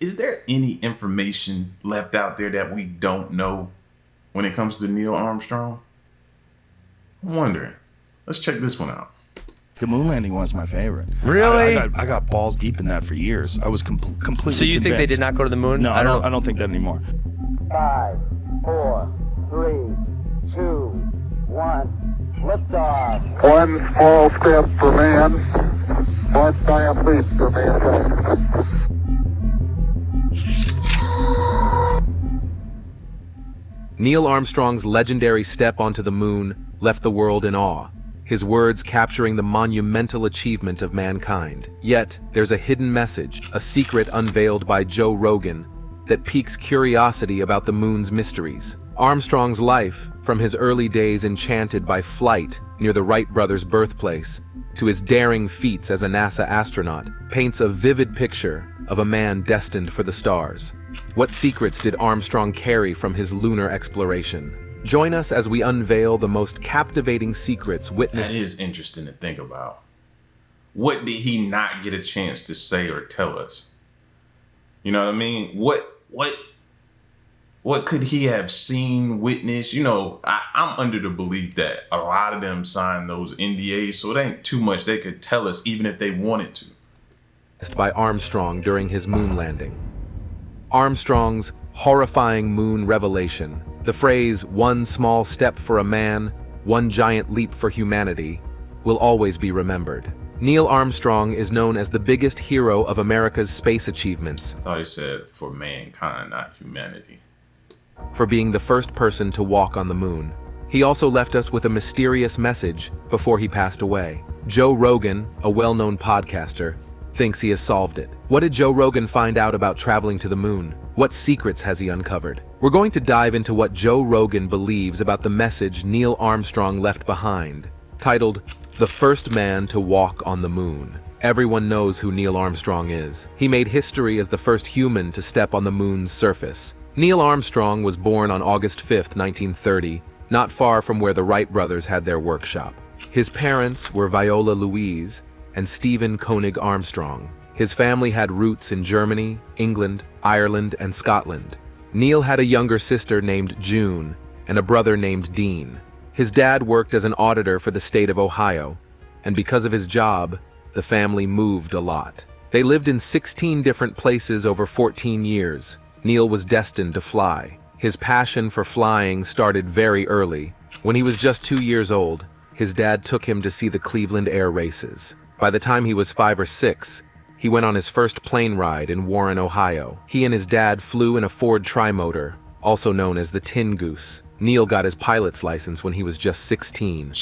Is there any information left out there that we don't know when it comes to Neil Armstrong? I'm wondering. Let's check this one out. The moon landing one's my favorite. Really? I got balls deep in that for years. I was completely So you think they did convinced. not go to the moon? No, I don't think that anymore. 5, 4, 3, 2, 1. Liftoff. One small step for man, one giant leap for mankind. Neil Armstrong's legendary step onto the moon left the world in awe, his words capturing the monumental achievement of mankind. Yet, there's a hidden message, a secret unveiled by Joe Rogan, that piques curiosity about the moon's mysteries. Armstrong's life, from his early days enchanted by flight near the Wright brothers' birthplace, to his daring feats as a NASA astronaut, paints a vivid picture of a man destined for the stars. What secrets did Armstrong carry from his lunar exploration? Join us as we unveil the most captivating secrets witnessed. That is interesting to think about. What did he not get a chance to say or tell us? You know what I mean? What could he have seen, witnessed? You know, I'm under the belief that a lot of them signed those NDAs, so it ain't too much they could tell us even if they wanted to. By Armstrong during his moon landing. Armstrong's horrifying moon revelation, the phrase, "one small step for a man, one giant leap for humanity," will always be remembered. Neil Armstrong is known as the biggest hero of America's space achievements. I thought he said for mankind, not humanity. For being the first person to walk on the moon. He also left us with a mysterious message before he passed away. Joe Rogan, a well-known podcaster, thinks he has solved it. What did Joe Rogan find out about traveling to the moon? What secrets has he uncovered? We're going to dive into what Joe Rogan believes about the message Neil Armstrong left behind, titled, "The First Man to Walk on the Moon." Everyone knows who Neil Armstrong is. He made history as the first human to step on the moon's surface. Neil Armstrong was born on August 5, 1930, not far from where the Wright brothers had their workshop. His parents were Viola Louise and Stephen Koenig Armstrong. His family had roots in Germany, England, Ireland, and Scotland. Neil had a younger sister named June and a brother named Dean. His dad worked as an auditor for the state of Ohio, and because of his job, the family moved a lot. They lived in 16 different places over 14 years. Neil was destined to fly. His passion for flying started very early. When he was just 2 years old, his dad took him to see the Cleveland Air Races. By the time he was 5 or 6, he went on his first plane ride in Warren, Ohio. He and his dad flew in a Ford Trimotor, also known as the Tin Goose. Neil got his pilot's license when he was just 16,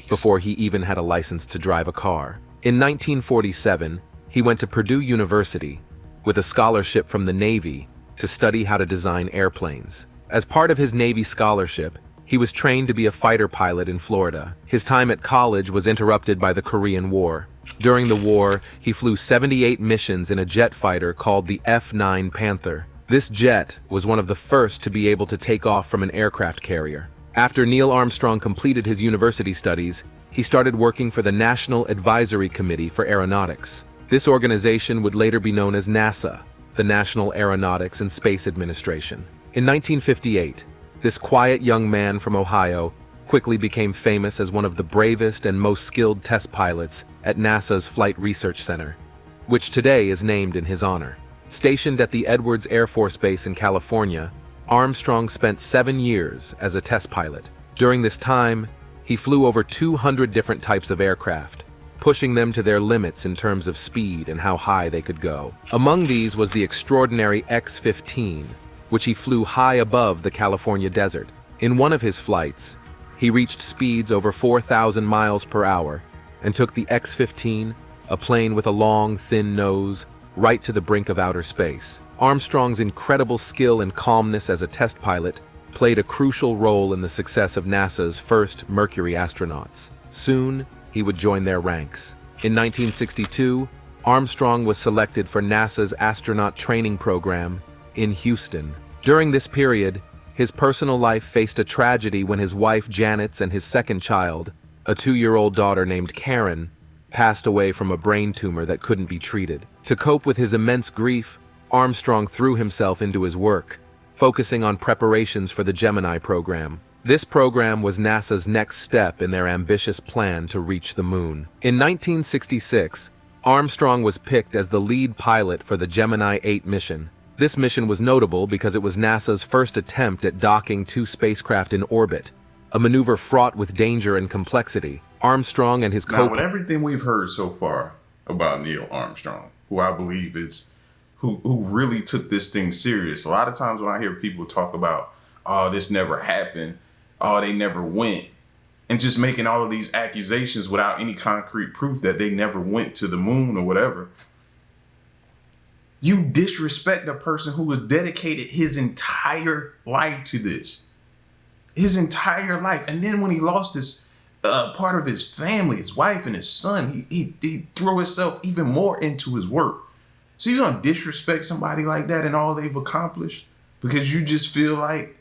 before he even had a license to drive a car. In 1947, he went to Purdue University with a scholarship from the Navy to study how to design airplanes. As part of his Navy scholarship, he was trained to be a fighter pilot in Florida. His time at college was interrupted by the Korean War. During the war, he flew 78 missions in a jet fighter called the F-9 Panther. This jet was one of the first to be able to take off from an aircraft carrier. After Neil Armstrong completed his university studies, he started working for the National Advisory Committee for Aeronautics. This organization would later be known as NASA, the National Aeronautics and Space Administration. In 1958, this quiet young man from Ohio quickly became famous as one of the bravest and most skilled test pilots at NASA's Flight Research Center, which today is named in his honor. Stationed at the Edwards Air Force Base in California, Armstrong spent 7 years as a test pilot. During this time, he flew over 200 different types of aircraft, pushing them to their limits in terms of speed and how high they could go. Among these was the extraordinary X-15, which he flew high above the California desert. In one of his flights, he reached speeds over 4,000 miles per hour and took the X-15, a plane with a long, thin nose, right to the brink of outer space. Armstrong's incredible skill and calmness as a test pilot played a crucial role in the success of NASA's first Mercury astronauts. Soon, he would join their ranks. In 1962, Armstrong was selected for NASA's astronaut training program in Houston. During this period, his personal life faced a tragedy when his wife Janet's and his second child, a 2-year-old daughter named Karen, passed away from a brain tumor that couldn't be treated. To cope with his immense grief, Armstrong threw himself into his work, focusing on preparations for the Gemini program. This program was NASA's next step in their ambitious plan to reach the moon. In 1966, Armstrong was picked as the lead pilot for the Gemini 8 mission. This mission was notable because it was NASA's first attempt at docking two spacecraft in orbit, a maneuver fraught with danger and complexity. Armstrong and his Now, with everything we've heard so far about Neil Armstrong, who I believe is who really took this thing serious. A lot of times when I hear people talk about, oh, this never happened, oh, they never went, and just making all of these accusations without any concrete proof that they never went to the moon or whatever, you disrespect a person who has dedicated his entire life to this. His entire life. And then when he lost his part of his family, his wife and his son, he threw himself even more into his work. So you're going to disrespect somebody like that and all they've accomplished because you just feel like,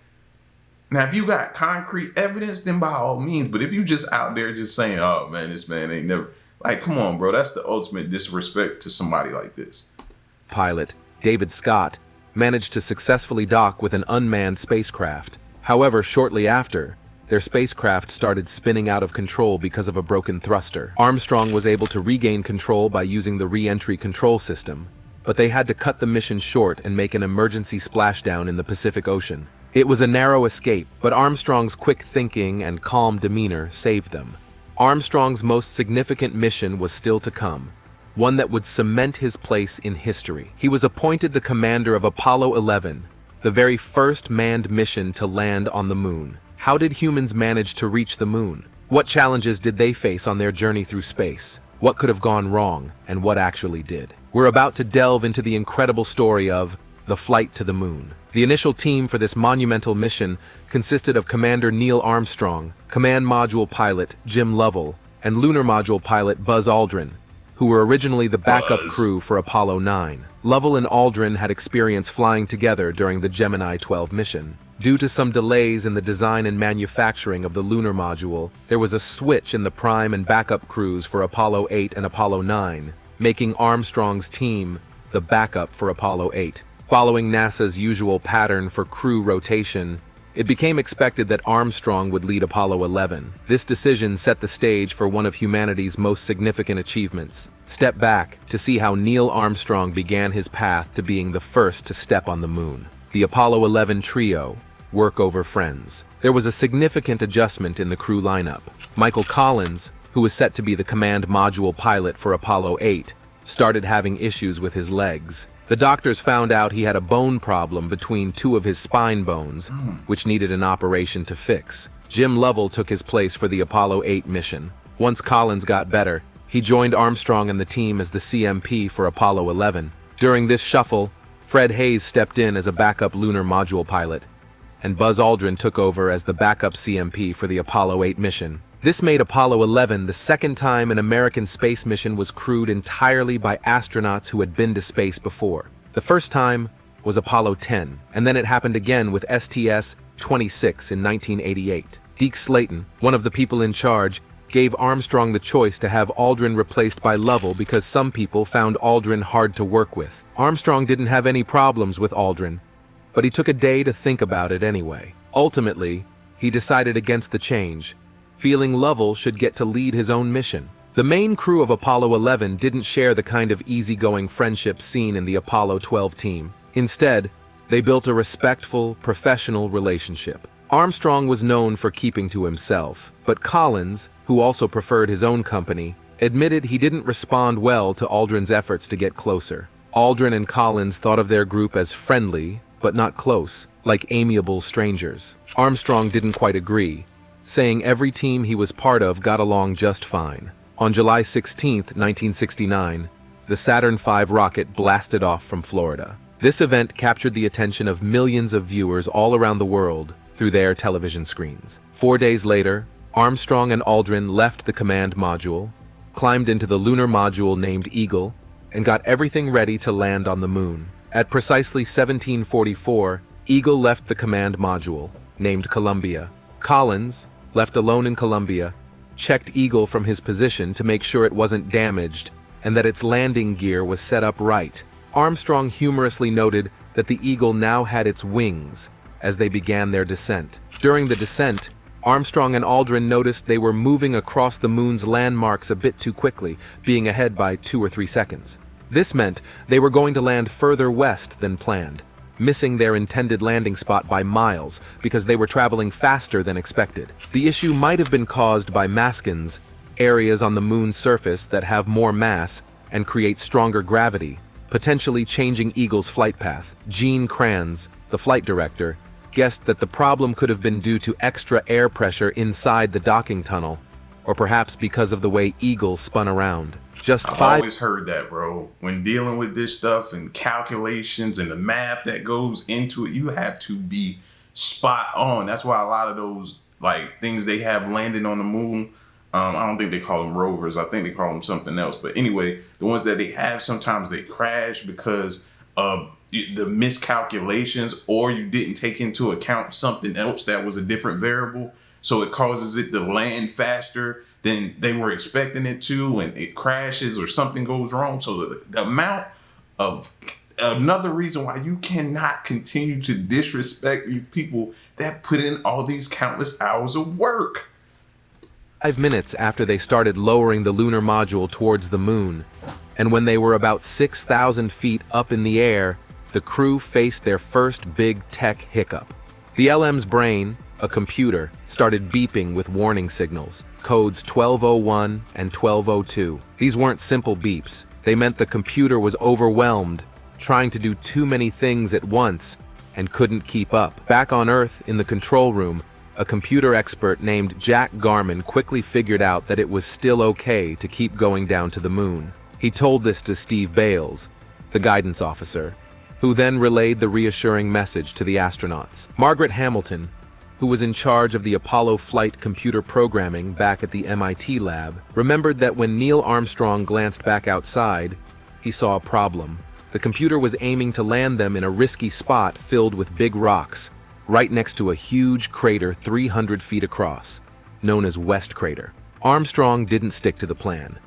now if you got concrete evidence, then by all means, but if you just out there just saying, oh man, this man ain't never, like, come on, bro, that's the ultimate disrespect to somebody like this. Pilot, David Scott, managed to successfully dock with an unmanned spacecraft. However, shortly after, their spacecraft started spinning out of control because of a broken thruster. Armstrong was able to regain control by using the re-entry control system, but they had to cut the mission short and make an emergency splashdown in the Pacific Ocean. It was a narrow escape, but Armstrong's quick thinking and calm demeanor saved them. Armstrong's most significant mission was still to come, one that would cement his place in history. He was appointed the commander of Apollo 11, the very first manned mission to land on the moon. How did humans manage to reach the moon? What challenges did they face on their journey through space? What could have gone wrong, and what actually did? We're about to delve into the incredible story of the flight to the moon. The initial team for this monumental mission consisted of Commander Neil Armstrong, Command Module Pilot Jim Lovell, and Lunar Module Pilot Buzz Aldrin, who were originally the backup crew for Apollo 9. Lovell and Aldrin had experience flying together during the Gemini 12 mission. Due to some delays in the design and manufacturing of the lunar module, there was a switch in the prime and backup crews for Apollo 8 and Apollo 9, making Armstrong's team the backup for Apollo 8. Following NASA's usual pattern for crew rotation, it became expected that Armstrong would lead Apollo 11. This decision set the stage for one of humanity's most significant achievements. Step back to see how Neil Armstrong began his path to being the first to step on the moon. The Apollo 11 trio, work over friends. There was a significant adjustment in the crew lineup. Michael Collins, who was set to be the command module pilot for Apollo 8, started having issues with his legs. The doctors found out he had a bone problem between two of his spine bones, which needed an operation to fix. Jim Lovell took his place for the Apollo 8 mission. Once Collins got better, he joined Armstrong and the team as the CMP for Apollo 11. During this shuffle, Fred Hayes stepped in as a backup lunar module pilot, and Buzz Aldrin took over as the backup CMP for the Apollo 8 mission. This made Apollo 11 the second time an American space mission was crewed entirely by astronauts who had been to space before. The first time was Apollo 10, and then it happened again with STS-26 in 1988. Deke Slayton, one of the people in charge, gave Armstrong the choice to have Aldrin replaced by Lovell because some people found Aldrin hard to work with. Armstrong didn't have any problems with Aldrin, but he took a day to think about it anyway. Ultimately, he decided against the change, feeling Lovell should get to lead his own mission. The main crew of Apollo 11 didn't share the kind of easygoing friendship seen in the Apollo 12 team. Instead, they built a respectful, professional relationship. Armstrong was known for keeping to himself, but Collins, who also preferred his own company, admitted he didn't respond well to Aldrin's efforts to get closer. Aldrin and Collins thought of their group as friendly, but not close, like amiable strangers. Armstrong didn't quite agree, saying every team he was part of got along just fine. On July 16, 1969, the Saturn V rocket blasted off from Florida. This event captured the attention of millions of viewers all around the world through their television screens. 4 days later, Armstrong and Aldrin left the command module, climbed into the lunar module named Eagle, and got everything ready to land on the moon. At precisely 1744, Eagle left the command module, named Columbia. Collins, left alone in Columbia, checked Eagle from his position to make sure it wasn't damaged and that its landing gear was set up right. Armstrong humorously noted that the Eagle now had its wings as they began their descent. During the descent, Armstrong and Aldrin noticed they were moving across the moon's landmarks a bit too quickly, being ahead by 2 or 3 seconds. This meant they were going to land further west than planned, missing their intended landing spot by miles because they were traveling faster than expected. The issue might have been caused by maskins, areas on the moon's surface that have more mass and create stronger gravity, potentially changing Eagle's flight path. Gene Kranz, the flight director, guessed that the problem could have been due to extra air pressure inside the docking tunnel, or perhaps because of the way Eagle spun around. I've always heard that, bro. When dealing with this stuff and calculations and the math that goes into it, you have to be spot on. That's why a lot of those like things they have landing on the moon, I don't think they call them rovers. I think they call them something else. But anyway, the ones that they have, sometimes they crash because of the miscalculations, or you didn't take into account something else that was a different variable. So it causes it to land faster than they were expecting it to, and it crashes or something goes wrong. So the amount of another reason why you cannot continue to disrespect these people that put in all these countless hours of work. 5 minutes after they started lowering the lunar module towards the moon, and when they were about 6,000 feet up in the air, the crew faced their first big tech hiccup. The LM's brain, a computer, started beeping with warning signals, codes 1201 and 1202. These weren't simple beeps. They meant the computer was overwhelmed, trying to do too many things at once, and couldn't keep up. Back on Earth, in the control room, a computer expert named Jack Garman quickly figured out that it was still okay to keep going down to the moon. He told this to Steve Bales, the guidance officer, who then relayed the reassuring message to the astronauts. Margaret Hamilton, who was in charge of the Apollo flight computer programming back at the MIT lab, remembered that when Neil Armstrong glanced back outside, he saw a problem. The computer was aiming to land them in a risky spot filled with big rocks, right next to a huge crater 300 feet across, known as West Crater. Armstrong didn't stick to the plan.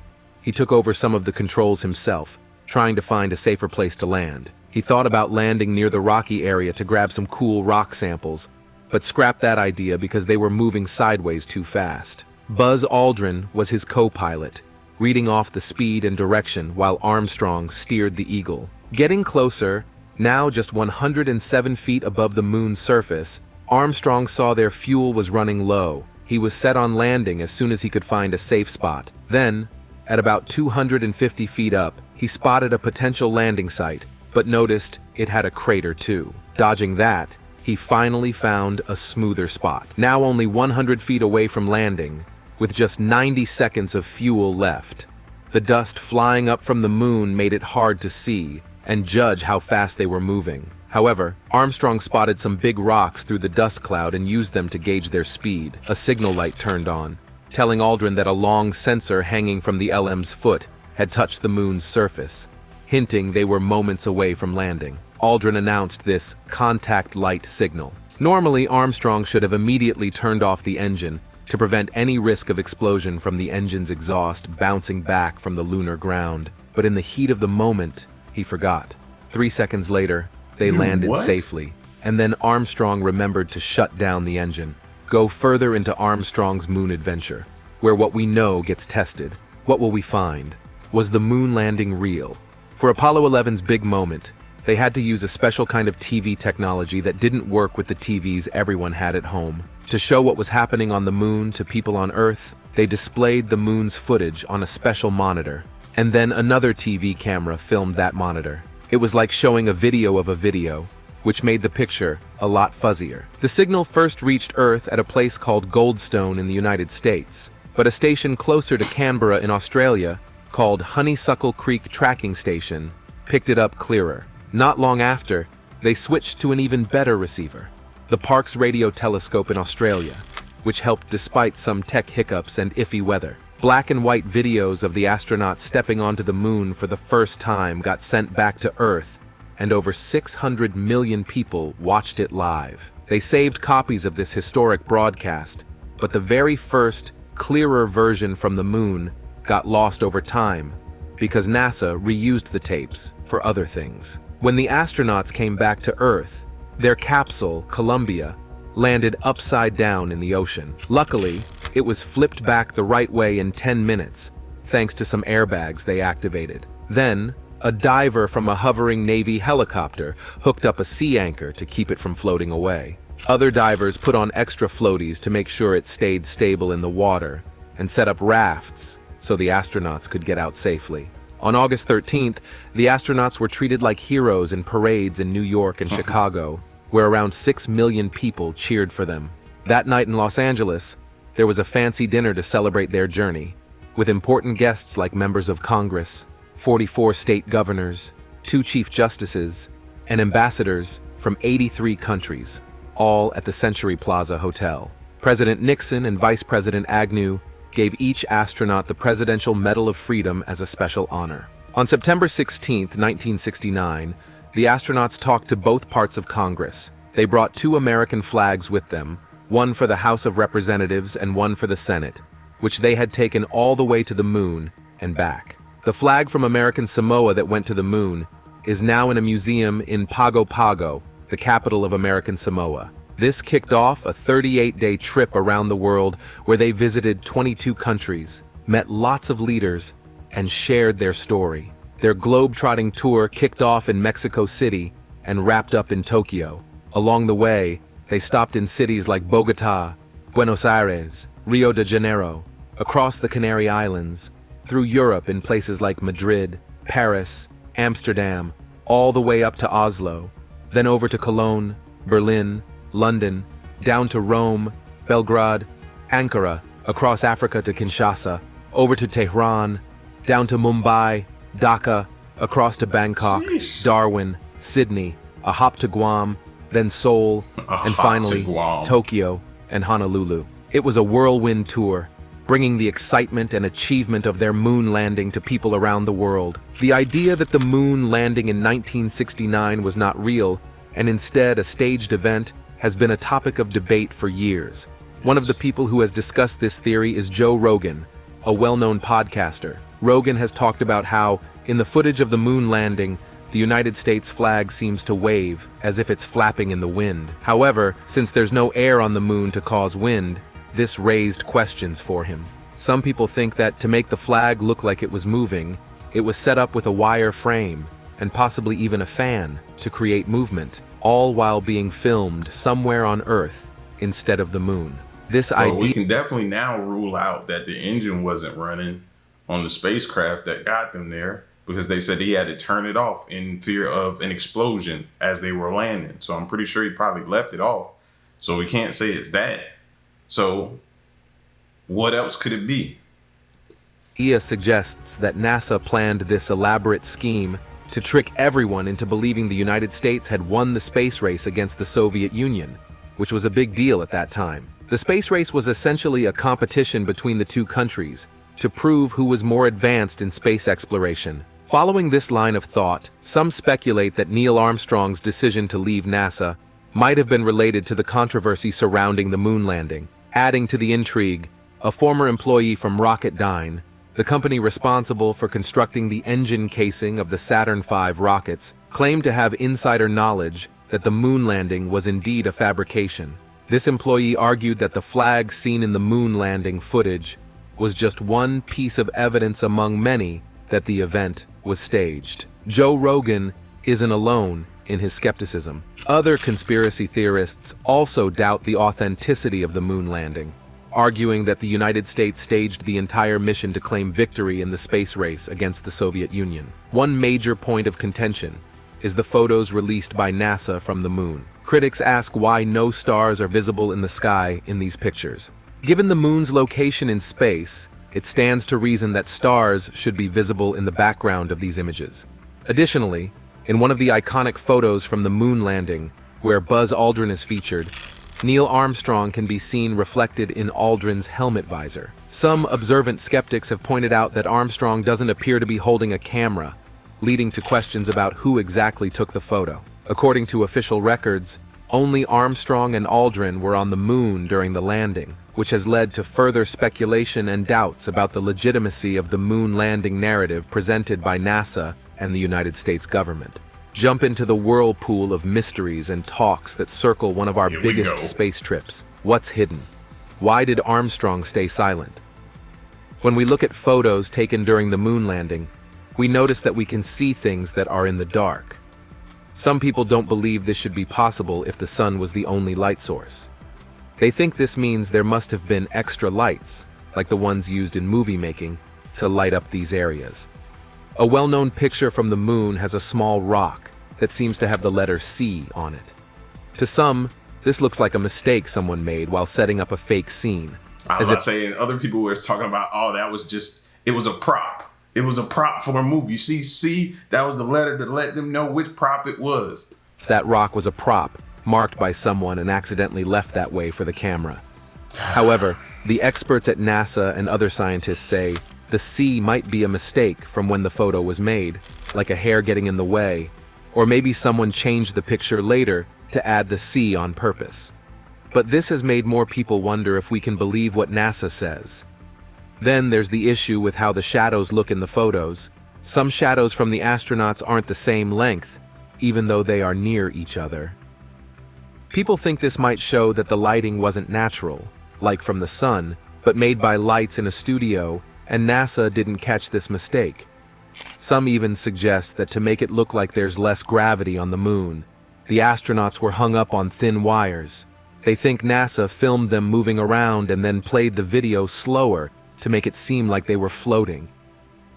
He took over some of the controls himself, trying to find a safer place to land. He thought about landing near the rocky area to grab some cool rock samples, but scrapped that idea because they were moving sideways too fast. Buzz Aldrin was his co-pilot, reading off the speed and direction while Armstrong steered the Eagle. Getting closer, now just 107 feet above the moon's surface, Armstrong saw their fuel was running low. He was set on landing as soon as he could find a safe spot. Then, at about 250 feet up, he spotted a potential landing site, but noticed it had a crater too. Dodging that, he finally found a smoother spot. Now only 100 feet away from landing, with just 90 seconds of fuel left. The dust flying up from the moon made it hard to see and judge how fast they were moving. However, Armstrong spotted some big rocks through the dust cloud and used them to gauge their speed. A signal light turned on, telling Aldrin that a long sensor hanging from the LM's foot had touched the moon's surface, hinting they were moments away from landing. Aldrin announced this contact light signal. Normally, Armstrong should have immediately turned off the engine to prevent any risk of explosion from the engine's exhaust bouncing back from the lunar ground. But in the heat of the moment, he forgot. 3 seconds later, they landed safely, and then Armstrong remembered to shut down the engine. Go further into Armstrong's moon adventure, where what we know gets tested. What will we find? Was the moon landing real? For Apollo 11's big moment, they had to use a special kind of TV technology that didn't work with the TVs everyone had at home. To show what was happening on the moon to people on Earth, they displayed the moon's footage on a special monitor, and then another TV camera filmed that monitor. It was like showing a video of a video, which made the picture a lot fuzzier. The signal first reached Earth at a place called Goldstone in the United States, but a station closer to Canberra in Australia, called Honeysuckle Creek Tracking Station, picked it up clearer. Not long after, they switched to an even better receiver, the Parkes Radio Telescope in Australia, which helped despite some tech hiccups and iffy weather. Black and white videos of the astronauts stepping onto the moon for the first time got sent back to Earth, and over 600 million people watched it live. They saved copies of this historic broadcast, but the very first, clearer version from the moon got lost over time, because NASA reused the tapes for other things. When the astronauts came back to Earth, their capsule, Columbia, landed upside down in the ocean. Luckily, it was flipped back the right way in 10 minutes, thanks to some airbags they activated. Then, a diver from a hovering Navy helicopter hooked up a sea anchor to keep it from floating away. Other divers put on extra floaties to make sure it stayed stable in the water, and set up rafts so the astronauts could get out safely. On August 13th, the astronauts were treated like heroes in parades in New York and Chicago, where around 6 million people cheered for them. That night in Los Angeles, there was a fancy dinner to celebrate their journey, with important guests like members of Congress, 44 state governors, 2 chief justices, and ambassadors from 83 countries, all at the Century Plaza Hotel. President Nixon and Vice President Agnew gave each astronaut the Presidential Medal of Freedom as a special honor. On September 16, 1969, the astronauts talked to both parts of Congress. They brought 2 American flags with them, one for the House of Representatives and one for the Senate, which they had taken all the way to the moon and back. The flag from American Samoa that went to the moon is now in a museum in Pago Pago, the capital of American Samoa. This kicked off a 38-day trip around the world where they visited 22 countries, met lots of leaders, and shared their story. Their globe-trotting tour kicked off in Mexico City and wrapped up in Tokyo. Along the way, they stopped in cities like Bogota, Buenos Aires, Rio de Janeiro, across the Canary Islands, through Europe in places like Madrid, Paris, Amsterdam, all the way up to Oslo, then over to Cologne, Berlin, London, down to Rome, Belgrade, Ankara, across Africa to Kinshasa, over to Tehran, down to Mumbai, Dhaka, across to Bangkok, Darwin, Sydney, a hop to Guam, then Seoul, and finally Tokyo and Honolulu. It was a whirlwind tour, bringing the excitement and achievement of their moon landing to people around the world. The idea that the moon landing in 1969 was not real, and instead a staged event, has been a topic of debate for years. One of the people who has discussed this theory is Joe Rogan, a well-known podcaster. Rogan has talked about how, in the footage of the moon landing, the United States flag seems to wave, as if it's flapping in the wind. However, since there's no air on the moon to cause wind, this raised questions for him. Some people think that to make the flag look like it was moving, it was set up with a wire frame, and possibly even a fan, to create movement, all while being filmed somewhere on Earth instead of the moon. This idea... We can definitely now rule out that the engine wasn't running on the spacecraft that got them there, because they said he had to turn it off in fear of an explosion as they were landing. So I'm pretty sure he probably left it off. So we can't say it's that. So what else could it be? Idea suggests that NASA planned this elaborate scheme to trick everyone into believing the United States had won the space race against the Soviet Union, which was a big deal at that time. The space race was essentially a competition between the two countries to prove who was more advanced in space exploration. Following this line of thought, some speculate that Neil Armstrong's decision to leave NASA might have been related to the controversy surrounding the moon landing. Adding to the intrigue, a former employee from Rocketdyne, the company responsible for constructing the engine casing of the Saturn V rockets, claimed to have insider knowledge that the moon landing was indeed a fabrication. This employee argued that the flag seen in the moon landing footage was just one piece of evidence among many that the event was staged. Joe Rogan isn't alone in his skepticism. Other conspiracy theorists also doubt the authenticity of the moon landing, arguing that the United States staged the entire mission to claim victory in the space race against the Soviet Union. One major point of contention is the photos released by NASA from the moon. Critics ask why no stars are visible in the sky in these pictures. Given the moon's location in space, it stands to reason that stars should be visible in the background of these images. Additionally, in one of the iconic photos from the moon landing, where Buzz Aldrin is featured, Neil Armstrong can be seen reflected in Aldrin's helmet visor. Some observant skeptics have pointed out that Armstrong doesn't appear to be holding a camera, leading to questions about who exactly took the photo. According to official records, Only Armstrong and Aldrin were on the moon during the landing, which has led to further speculation and doubts about the legitimacy of the moon landing narrative presented by NASA and the United States government. Jump into the whirlpool of mysteries and talks that circle one of our biggest space trips. What's hidden? Why did Armstrong stay silent? When we look at photos taken during the moon landing, we notice that we can see things that are in the dark. Some people don't believe this should be possible if the sun was the only light source. They think this means there must have been extra lights, like the ones used in movie making, to light up these areas. A well-known picture from the moon has a small rock that seems to have the letter C on it. To some, this looks like a mistake someone made while setting up a fake scene. I was saying, other people were talking about, oh, that was just, it was a prop. It was a prop for a movie. You see C, that was the letter to let them know which prop it was. That rock was a prop, marked by someone and accidentally left that way for the camera. However, the experts at NASA and other scientists say the C might be a mistake from when the photo was made, like a hair getting in the way, or maybe someone changed the picture later to add the C on purpose. But this has made more people wonder if we can believe what NASA says. Then there's the issue with how the shadows look in the photos. Some shadows from the astronauts aren't the same length, even though they are near each other. People think this might show that the lighting wasn't natural, like from the sun, but made by lights in a studio, and NASA didn't catch this mistake. Some even suggest that to make it look like there's less gravity on the moon, the astronauts were hung up on thin wires. They think NASA filmed them moving around and then played the video slower to make it seem like they were floating.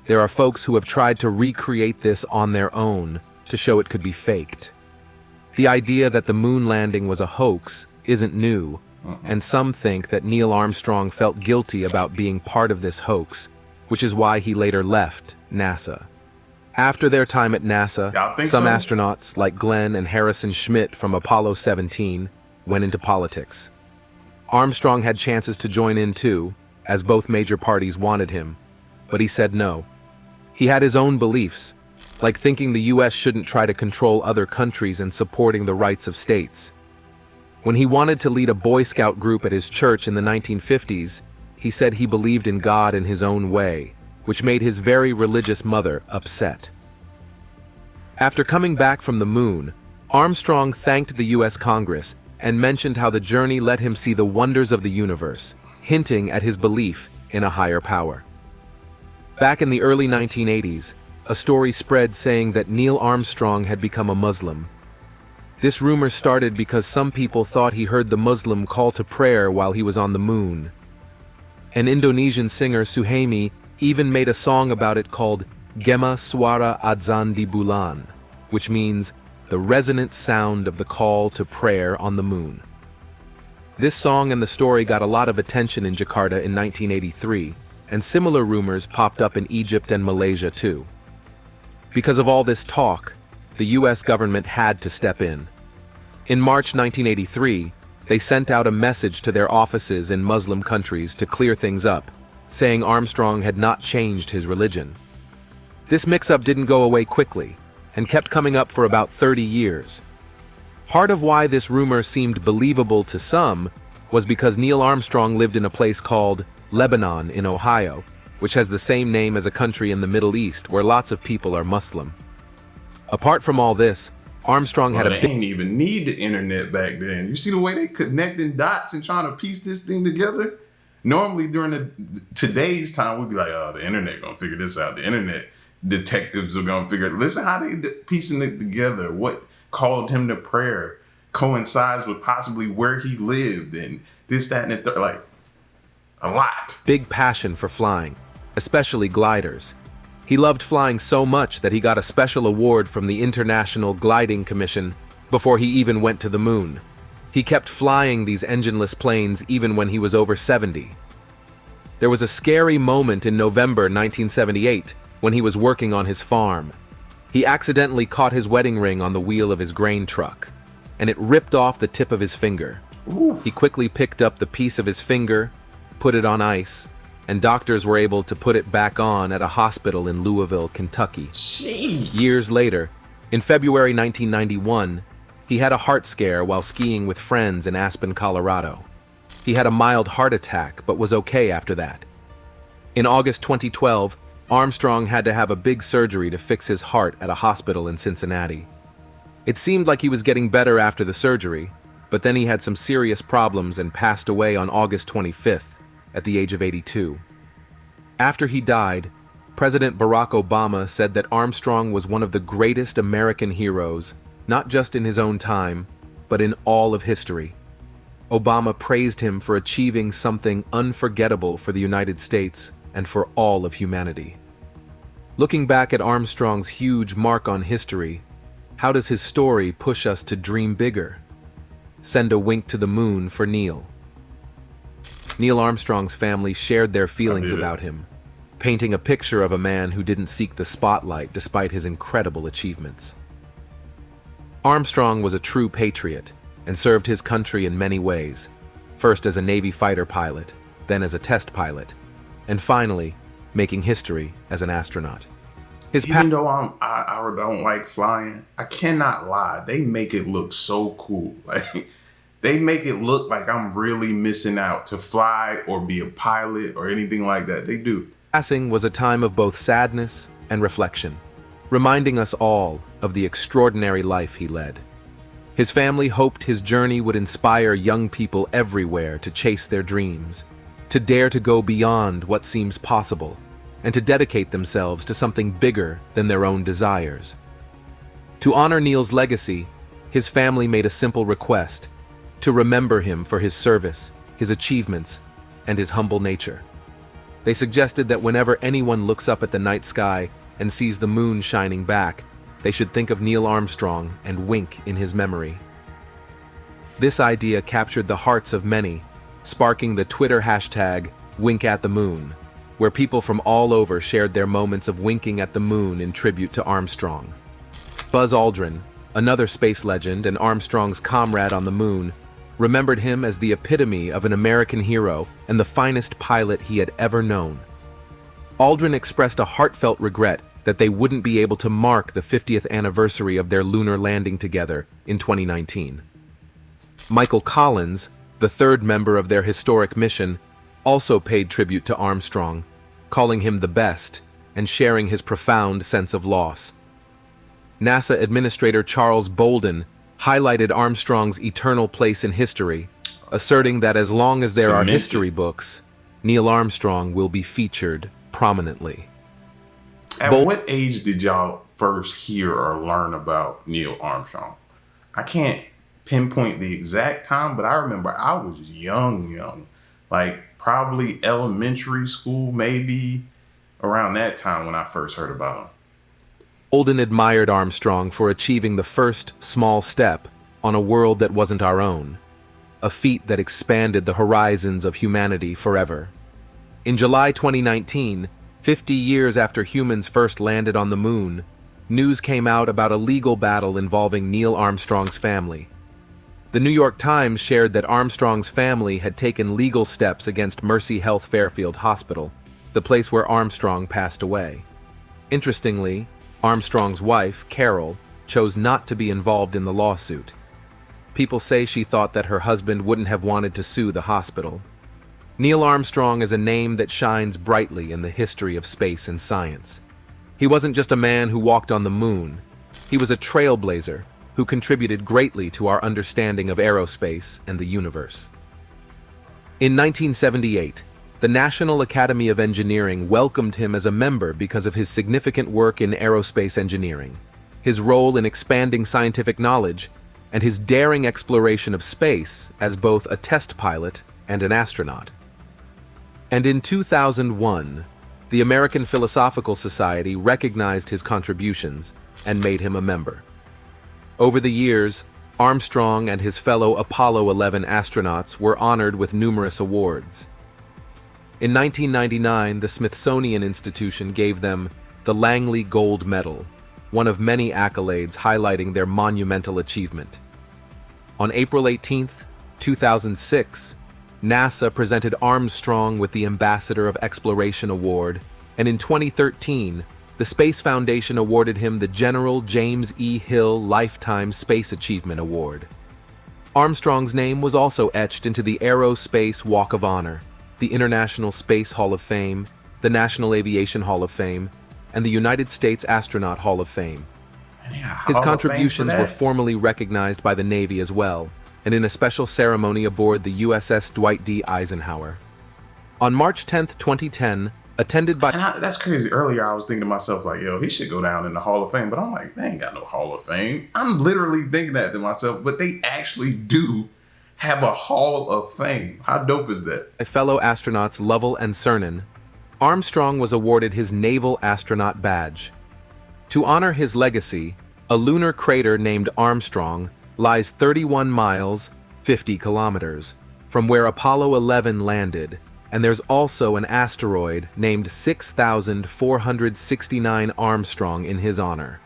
There are folks who have tried to recreate this on their own to show it could be faked. The idea that the moon landing was a hoax isn't new, and some think that Neil Armstrong felt guilty about being part of this hoax, which is why he later left NASA. After their time at NASA, some astronauts, like Glenn and Harrison Schmitt from Apollo 17, went into politics. Armstrong had chances to join in too, as both major parties wanted him, but he said no. He had his own beliefs, like thinking the US shouldn't try to control other countries and supporting the rights of states. When he wanted to lead a Boy Scout group at his church in the 1950s, he said he believed in God in his own way, which made his very religious mother upset. After coming back from the moon, Armstrong thanked the US Congress and mentioned how the journey let him see the wonders of the universe, hinting at his belief in a higher power. Back in the early 1980s, a story spread saying that Neil Armstrong had become a Muslim. This rumor started because some people thought he heard the Muslim call to prayer while he was on the moon. An Indonesian singer, Suhaimi, even made a song about it called Gema Suara Adzan di Bulan, which means the resonant sound of the call to prayer on the moon. This song and the story got a lot of attention in Jakarta in 1983, and similar rumors popped up in Egypt and Malaysia too. Because of all this talk, the US government had to step in. In March 1983, they sent out a message to their offices in Muslim countries to clear things up, saying Armstrong had not changed his religion. This mix-up didn't go away quickly, and kept coming up for about 30 years. Part of why this rumor seemed believable to some was because Neil Armstrong lived in a place called Lebanon in Ohio, which has the same name as a country in the Middle East where lots of people are Muslim. Apart from all this, Armstrong had they ain't even need the internet back then. You see the way they connecting dots and trying to piece this thing together? Normally during today's time, we'd be like, oh, the internet gonna figure this out. The internet detectives are gonna figure it. Listen how they piecing it together. What called him to prayer coincides with possibly where he lived and this, that, and the third. Like, a lot. Big passion for flying, especially gliders. He loved flying so much that he got a special award from the International Gliding Commission before he even went to the moon. He kept flying these engineless planes even when he was over 70. There was a scary moment in November 1978 when he was working on his farm. He accidentally caught his wedding ring on the wheel of his grain truck, and it ripped off the tip of his finger. Ooh. He quickly picked up the piece of his finger, put it on ice, and doctors were able to put it back on at a hospital in Louisville, Kentucky. Jeez. Years later, in February 1991, He had a heart scare while skiing with friends in Aspen, Colorado. He had a mild heart attack but was okay after that. In August 2012, Armstrong had to have a big surgery to fix his heart at a hospital in Cincinnati. It seemed like he was getting better after the surgery, but then he had some serious problems and passed away on August 25th at the age of 82. After he died, President Barack Obama said that Armstrong was one of the greatest American heroes, not just in his own time, but in all of history. Obama praised him for achieving something unforgettable for the United States and for all of humanity. Looking back at Armstrong's huge mark on history, how does his story push us to dream bigger? Send a wink to the moon for Neil. Neil Armstrong's family shared their feelings about him, painting a picture of a man who didn't seek the spotlight despite his incredible achievements. Armstrong was a true patriot and served his country in many ways, first as a Navy fighter pilot, then as a test pilot, and finally, making history as an astronaut. Even though I don't like flying, I cannot lie. They make it look so cool. Like, they make it look like I'm really missing out to fly or be a pilot or anything like that. They do. Passing was a time of both sadness and reflection, reminding us all of the extraordinary life he led. His family hoped his journey would inspire young people everywhere to chase their dreams, to dare to go beyond what seems possible, and to dedicate themselves to something bigger than their own desires. To honor Neil's legacy, his family made a simple request: to remember him for his service, his achievements, and his humble nature. They suggested that whenever anyone looks up at the night sky and sees the moon shining back, they should think of Neil Armstrong and wink in his memory. This idea captured the hearts of many, sparking the Twitter hashtag #WinkAtTheMoon, where people from all over shared their moments of winking at the moon in tribute to Armstrong. Buzz Aldrin, another space legend and Armstrong's comrade on the moon, remembered him as the epitome of an American hero and the finest pilot he had ever known. Aldrin expressed a heartfelt regret that they wouldn't be able to mark the 50th anniversary of their lunar landing together in 2019. Michael Collins, the third member of their historic mission, also paid tribute to Armstrong, calling him the best and sharing his profound sense of loss. NASA Administrator Charles Bolden highlighted Armstrong's eternal place in history, asserting that as long as there are history books, Neil Armstrong will be featured prominently. At what age did y'all first hear or learn about Neil Armstrong? I can't pinpoint the exact time, but I remember I was young, like probably elementary school, maybe around that time when I first heard about him. Bolden admired Armstrong for achieving the first small step on a world that wasn't our own, a feat that expanded the horizons of humanity forever. In July 2019, 50 years after humans first landed on the moon, news came out about a legal battle involving Neil Armstrong's family. The New York Times shared that Armstrong's family had taken legal steps against Mercy Health Fairfield Hospital, the place where Armstrong passed away. Interestingly, Armstrong's wife, Carol, chose not to be involved in the lawsuit. People say she thought that her husband wouldn't have wanted to sue the hospital. Neil Armstrong is a name that shines brightly in the history of space and science. He wasn't just a man who walked on the moon. He was a trailblazer who contributed greatly to our understanding of aerospace and the universe. In 1978, the National Academy of Engineering welcomed him as a member because of his significant work in aerospace engineering, his role in expanding scientific knowledge, and his daring exploration of space as both a test pilot and an astronaut. And in 2001, the American Philosophical Society recognized his contributions and made him a member. Over the years, Armstrong and his fellow Apollo 11 astronauts were honored with numerous awards. In 1999, the Smithsonian Institution gave them the Langley Gold Medal, one of many accolades highlighting their monumental achievement. On April 18, 2006, NASA presented Armstrong with the Ambassador of Exploration Award, and in 2013, the Space Foundation awarded him the General James E. Hill Lifetime Space Achievement Award. Armstrong's name was also etched into the Aerospace Walk of Honor, the International Space Hall of Fame, the National Aviation Hall of Fame, and the United States Astronaut Hall of Fame. His contributions were formally recognized by the Navy as well, and in a special ceremony aboard the USS Dwight D. Eisenhower. On March 10, 2010, attended by... That's crazy. Earlier, I was thinking to myself, like, yo, he should go down in the Hall of Fame. But I'm like, they ain't got no Hall of Fame. I'm literally thinking that to myself, but they actually do have a Hall of Fame. How dope is that? By fellow astronauts Lovell and Cernan, Armstrong was awarded his Naval Astronaut Badge. To honor his legacy, a lunar crater named Armstrong lies 31 miles, 50 kilometers, from where Apollo 11 landed, and there's also an asteroid named 6469 Armstrong in his honor.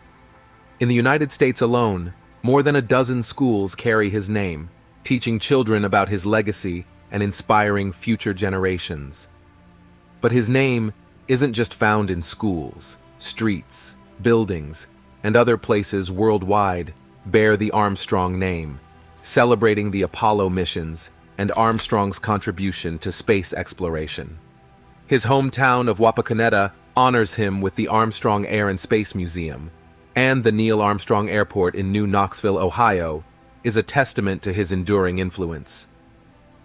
In the United States alone, more than a dozen schools carry his name, teaching children about his legacy and inspiring future generations. But his name isn't just found in schools, streets, buildings, and other places worldwide bear the Armstrong name, celebrating the Apollo missions and Armstrong's contribution to space exploration. His hometown of Wapakoneta honors him with the Armstrong Air and Space Museum, and the Neil Armstrong Airport in New Knoxville, Ohio, is a testament to his enduring influence.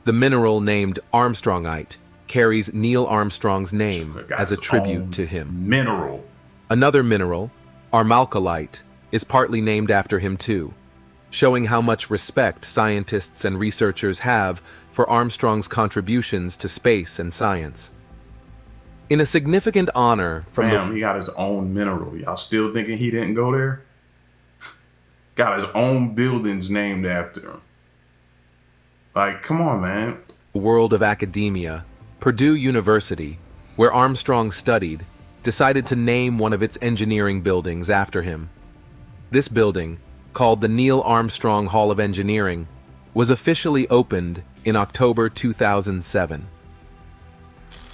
The mineral named Armstrongite carries Neil Armstrong's name as a tribute to him. Mineral. Another mineral, Armalcolite, is partly named after him too, showing how much respect scientists and researchers have for Armstrong's contributions to space and science. In a significant honor from he got his own mineral. Y'all still thinking he didn't go there? Got his own buildings named after him. Like, come on, man. The world of academia, Purdue University, where Armstrong studied, decided to name one of its engineering buildings after him. This building, called the Neil Armstrong Hall of Engineering, was officially opened in October 2007.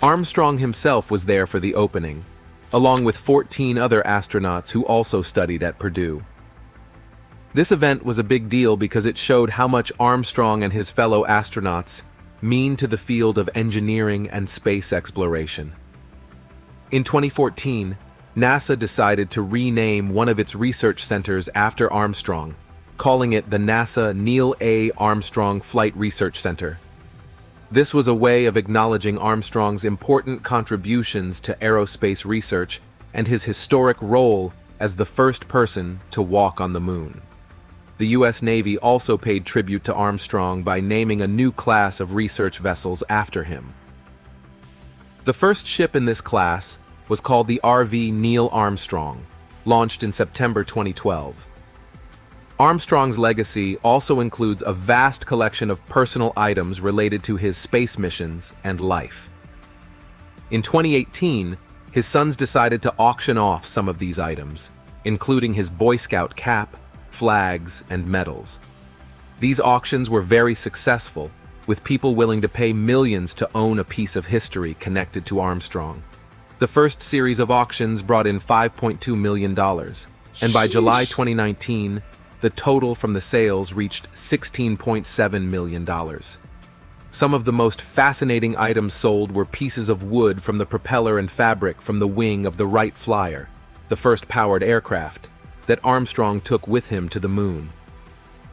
Armstrong himself was there for the opening, along with 14 other astronauts who also studied at Purdue. This event was a big deal because it showed how much Armstrong and his fellow astronauts mean to the field of engineering and space exploration. In 2014, NASA decided to rename one of its research centers after Armstrong, calling it the NASA Neil A. Armstrong Flight Research Center. This was a way of acknowledging Armstrong's important contributions to aerospace research and his historic role as the first person to walk on the moon. The U.S. Navy also paid tribute to Armstrong by naming a new class of research vessels after him. The first ship in this class was called the RV Neil Armstrong, launched in September 2012. Armstrong's legacy also includes a vast collection of personal items related to his space missions and life. In 2018, his sons decided to auction off some of these items, including his Boy Scout cap, flags, and medals. These auctions were very successful, with people willing to pay millions to own a piece of history connected to Armstrong. The first series of auctions brought in $5.2 million, and by July 2019, the total from the sales reached $16.7 million. Some of the most fascinating items sold were pieces of wood from the propeller and fabric from the wing of the Wright Flyer, the first powered aircraft, that Armstrong took with him to the moon.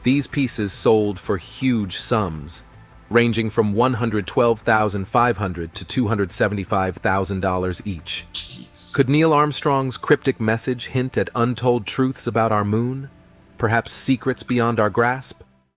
These pieces sold for huge sums, ranging from $112,500 to $275,000 each. Jeez. Could Neil Armstrong's cryptic message hint at untold truths about our moon? Perhaps secrets beyond our grasp?